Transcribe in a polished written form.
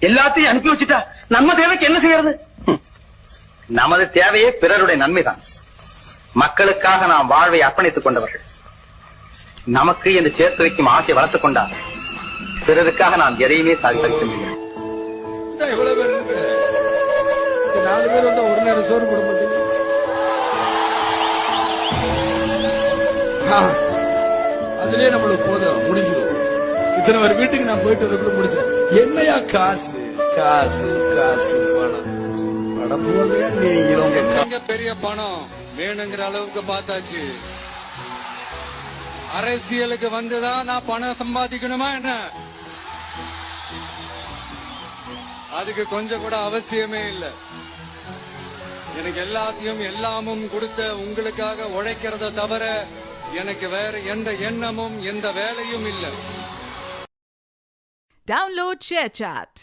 எல்லாத்தையும் அனுப்பி வச்சுட்டா நம்ம தேவைக்கு என்ன செய்யறது? நமது தேவையே பிறருடைய நன்மைதான். மக்களுக்காக நாம் வாழ்வை அர்ப்பணித்துக் கொண்டவர்கள். நமக்கு என்று சேர்த்து வைக்கும் ஆசை வளர்த்துக் கொண்டார். பிறருக்காக நாம் எதையுமே சாதிக்க முடியும். எவ்வளவு பேர் இருக்கு? 4 பேர் வந்து ஒரு நேரம் சோறு போட மாட்டீங்க. அதுலயே நம்மளுக்கு போதும், முடிஞ்சிடும். இத்தனை ஒரு வீட்டுக்கு நான் போயிட்டு வரக்குள்ள முடிஞ்சேன். என்னையா காசு காசு காசு பணம் படம் போதையா நீங்க பெரிய பணம் வேணுங்கிற அளவுக்கு பார்த்தாச்சு. அரசியலுக்கு வந்துதான் நான் பணம் சம்பாதிக்கணுமா என்ன? அதுக்கு கொஞ்சம் கூட அவசியமே இல்லை. எனக்கு எல்லாத்தையும் எல்லாமும் கொடுத்த உங்களுக்காக உழைக்கிறத தவிர எனக்கு வேற எந்த எண்ணமும் எந்த வேலையும் இல்லை. Download ShareChat.